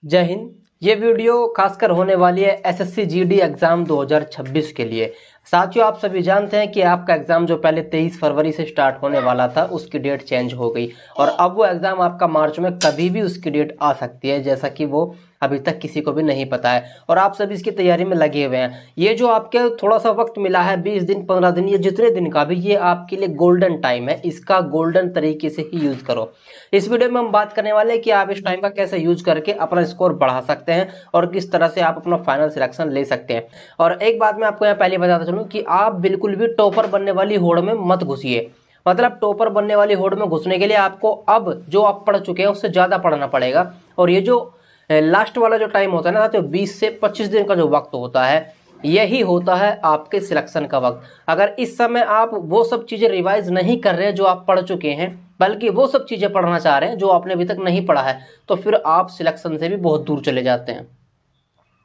जय हिंद। ये वीडियो खासकर होने वाली है एसएससी जीडी एग्जाम 2026 के लिए। साथियों, आप सभी जानते हैं कि आपका एग्जाम जो पहले 23 फरवरी से स्टार्ट होने वाला था उसकी डेट चेंज हो गई और अब वो एग्जाम आपका मार्च में कभी भी उसकी डेट आ सकती है, जैसा कि वो अभी तक किसी को भी नहीं पता है और आप सभी इसकी तैयारी में लगे हुए हैं। ये जो आपके थोड़ा सा वक्त मिला है, 20 दिन 15 दिन, ये जितने दिन का भी, ये आपके लिए गोल्डन टाइम है। इसका गोल्डन तरीके से ही यूज करो। इस वीडियो में हम बात करने वाले हैं कि आप इस टाइम का कैसे यूज करके अपना स्कोर बढ़ा सकते हैं और किस तरह से आप अपना फाइनल सिलेक्शन ले सकते हैं। और एक बात मैं आपको यहाँ पहले बताता चलूं कि आप बिल्कुल भी टॉपर बनने वाली होड़ में मत घुसिए। मतलब टॉपर बनने वाली होड़ में घुसने के लिए आपको अब जो आप पढ़ चुके हैं उससे ज्यादा पढ़ना पड़ेगा। और ये जो लास्ट वाला जो टाइम होता है ना, तो 20 से 25 दिन का जो वक्त होता है, यही होता है आपके सिलेक्शन का वक्त। अगर इस समय आप वो सब चीजें रिवाइज नहीं कर रहे हैं जो आप पढ़ चुके हैं, बल्कि वो सब चीजें पढ़ना चाह रहे हैं जो आपने अभी तक नहीं पढ़ा है, तो फिर आप सिलेक्शन से भी बहुत दूर चले जाते हैं।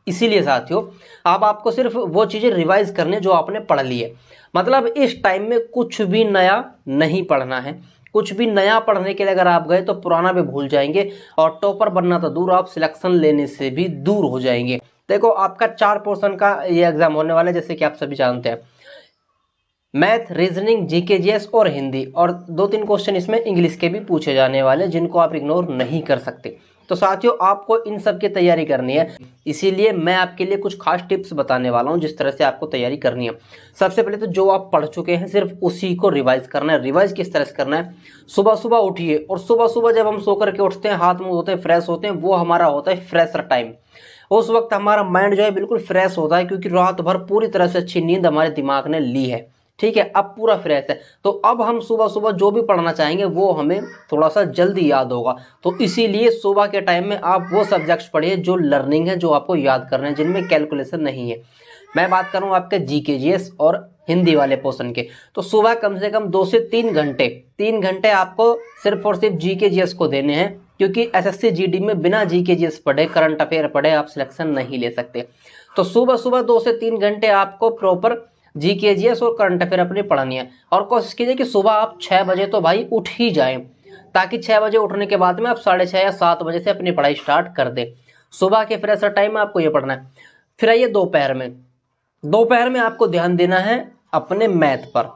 इसीलिए साथियों, अब आपको सिर्फ वो चीजें रिवाइज करनी जो आपने पढ़ ली है। मतलब इस टाइम में कुछ भी नया नहीं पढ़ना है। कुछ भी नया पढ़ने के लिए अगर आप गए तो पुराना भी भूल जाएंगे और टॉपर बनना तो दूर, आप सिलेक्शन लेने से भी दूर हो जाएंगे। देखो, आपका 4 पोर्शन का ये एग्जाम होने वाला है, जैसे कि आप सभी जानते हैं। मैथ, रीजनिंग, जीके जीएस और हिंदी, और 2-3 क्वेश्चन इसमें इंग्लिश के भी पूछे जाने वाले, जिनको आप इग्नोर नहीं कर सकते। तो साथियों, आपको इन सब की तैयारी करनी है, इसीलिए मैं आपके लिए कुछ खास टिप्स बताने वाला हूं जिस तरह से आपको तैयारी करनी है। सबसे पहले तो जो आप पढ़ चुके हैं सिर्फ उसी को रिवाइज करना है। रिवाइज किस तरह से करना है? सुबह सुबह उठिए, और सुबह सुबह जब हम सो करके उठते हैं, हाथ मुंह धोते हैं, फ्रेश होते हैं, वो हमारा होता है फ्रेशर टाइम। उस वक्त हमारा माइंड जो है बिल्कुल फ्रेश होता है, क्योंकि रात भर पूरी तरह से अच्छी नींद हमारे दिमाग ने ली है। ठीक है, अब पूरा फ्रेश है, तो अब हम सुबह सुबह जो भी पढ़ना चाहेंगे वो हमें थोड़ा सा जल्दी याद होगा। तो इसीलिए सुबह के टाइम में आप वो सब्जेक्ट्स पढ़िए जो लर्निंग है, जो आपको याद करने हैं, जिनमें कैलकुलेशन नहीं है। मैं बात करूं आपके जीके जीएस और हिंदी वाले पोर्शन के, तो सुबह कम से कम 2 से 3 घंटे आपको सिर्फ और सिर्फ जीके जीएस को देने हैं, क्योंकि एसएससी जीडी में बिना जीके जीएस पढ़े, करंट अफेयर पढ़े आप सिलेक्शन नहीं ले सकते। तो सुबह सुबह 2 से 3 घंटे आपको प्रॉपर जीके जीएस और करंट अफेयर अपनी पढ़नी है। और कोशिश कीजिए कि सुबह आप 6 बजे तो भाई उठ ही जाएं, ताकि 6 बजे उठने के बाद में आप 6:30 या 7 बजे से अपनी पढ़ाई स्टार्ट कर दें। सुबह के फ्रेशर टाइम में आपको ये पढ़ना है। फिर आइए दोपहर में। दोपहर में आपको ध्यान देना है अपने मैथ पर।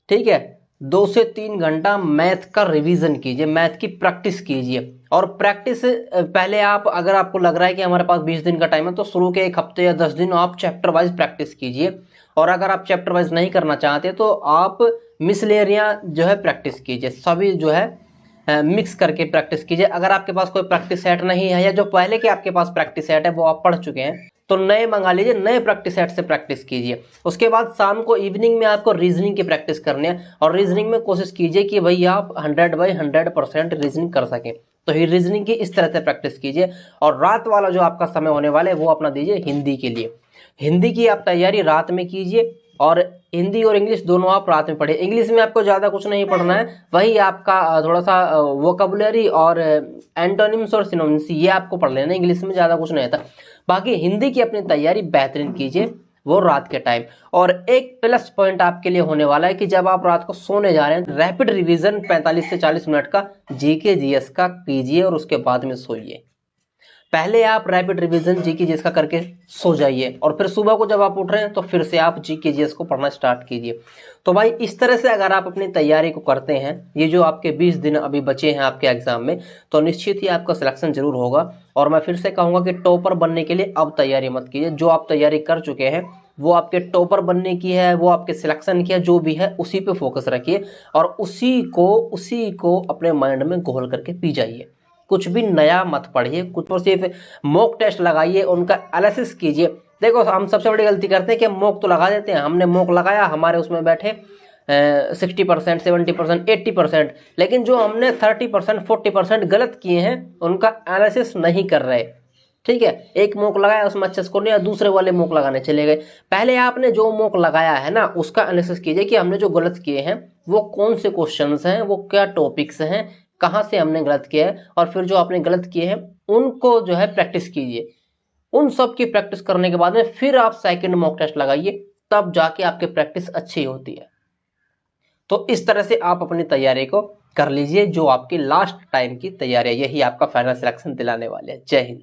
ठीक है, 2 से 3 घंटा मैथ का रिवीजन कीजिए, मैथ की प्रैक्टिस कीजिए। और प्रैक्टिस पहले आप, अगर आपको लग रहा है कि हमारे पास 20 दिन का टाइम है, तो शुरू के 1 हफ्ते या 10 दिन आप चैप्टर वाइज प्रैक्टिस कीजिए। और अगर आप चैप्टर वाइज नहीं करना चाहते तो आप मिसलेरिया जो है प्रैक्टिस कीजिए, सभी जो है मिक्स करके प्रैक्टिस कीजिए। अगर आपके पास कोई प्रैक्टिस सेट नहीं है, या जो पहले के आपके पास प्रैक्टिस सेट है वो आप पढ़ चुके हैं, तो नए मंगा लीजिए, नए प्रैक्टिस सेट से प्रैक्टिस कीजिए। उसके बाद शाम को, इवनिंग में आपको रीजनिंग की प्रैक्टिस करनी है, और रीजनिंग में कोशिश कीजिए कि भाई आप 100/100% रीजनिंग कर सकें। तो ही रीजनिंग की इस तरह से प्रैक्टिस कीजिए। और रात वाला जो आपका समय होने वाला है वो अपना दीजिए हिंदी के लिए। हिंदी की आप तैयारी रात में कीजिए, और हिंदी और इंग्लिश दोनों आप रात में पढ़िए। इंग्लिश में आपको ज्यादा कुछ नहीं पढ़ना है, वही आपका थोड़ा सा वोकैबुलरी और एंटोनिम्स और सिनोनिम्स, ये आपको पढ़ लेना। इंग्लिश में ज्यादा कुछ नहीं आता। बाकी हिंदी की अपनी तैयारी बेहतरीन कीजिए, वो रात के टाइम। और एक प्लस पॉइंट आपके लिए होने वाला है कि जब आप रात को सोने जा रहे हैं, रैपिड रिवीजन 45 से 40 मिनट का जीके जीएस का कीजिए और उसके बाद में सोइए। पहले आप रैपिड रिवीजन जीके जीएस का करके सो जाइए, और फिर सुबह को जब आप उठ रहे हैं तो फिर से आप जीके जीएस को पढ़ना स्टार्ट कीजिए। तो भाई, इस तरह से अगर आप अपनी तैयारी को करते हैं, ये जो आपके 20 दिन अभी बचे हैं आपके एग्जाम में, तो निश्चित ही आपका सिलेक्शन जरूर होगा। और मैं फिर से कहूंगा कि टॉपर बनने के लिए अब तैयारी मत कीजिए। जो आप तैयारी कर चुके हैं वो आपके टॉपर बनने की है, वो आपके सिलेक्शन की है, जो भी है उसी पे फोकस रखिए, और उसी को अपने माइंड में घोल करके पी जाइए। कुछ भी नया मत पढ़िए, कुछ और सिर्फ मॉक टेस्ट लगाइए, उनका एनालिसिस कीजिए। देखो, हम सबसे बड़ी गलती करते हैं कि मॉक तो लगा देते हैं, हमने मॉक लगाया, हमारे उसमें बैठे 60%, 70%, 80%, लेकिन जो हमने 30%, 40% गलत किए हैं उनका एनालिसिस नहीं कर रहे। ठीक है, एक मॉक लगाया, उसमें अच्छे स्कोर नहीं आया, दूसरे वाले मॉक लगाने चले गए। पहले आपने जो मॉक लगाया है ना, उसका एनालिसिस कीजिए कि हमने जो गलत किए हैं वो कौन से क्वेश्चंस हैं, वो क्या टॉपिक्स हैं, कहां से हमने गलत किया है। और फिर जो आपने गलत किए हैं उनको जो है प्रैक्टिस कीजिए। उन सब की प्रैक्टिस करने के बाद में फिर आप सेकंड मॉक टेस्ट लगाइए, तब जाके आपकी प्रैक्टिस अच्छी होती है। तो इस तरह से आप अपनी तैयारी को कर लीजिए, जो आपकी लास्ट टाइम की तैयारी है, यही आपका फाइनल सिलेक्शन दिलाने वाले हैं। जय हिंद।